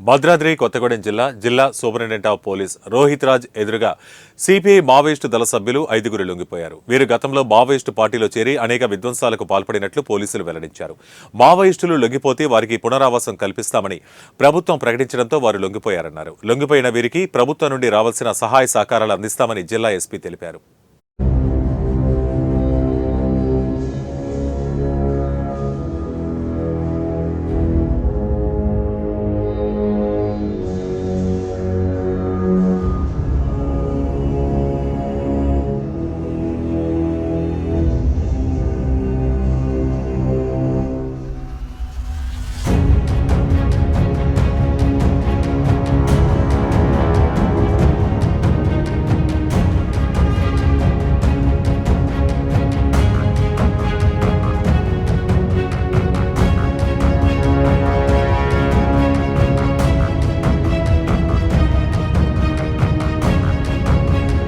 భద్రాద్రి కొత్తగూడెం జిల్లా superintendent of police Rohit Raj ఎదురుగా CPI Maoist దళ సభ్యులు 5గురు లొంగిపోయారు. వీరు గతంలో మావోయిస్టు పార్టీలో చేరి అనేక విధ్వంసాలకు పాల్పడినట్లు పోలీసులు వెల్లడించారు. మావోయిస్టులు లొంగిపోతే వారికి పునరావాసం కల్పిస్తామని ప్రభుత్వం ప్రకటించడంతో వారు లొంగిపోయారన్నారు. లొంగిపోయిన వీరికి ప్రభుత్వం నుండి రావాల్సిన సహాయ సహకారాలు అందిస్తామని జిల్లా ఎస్పీ తెలిపారు.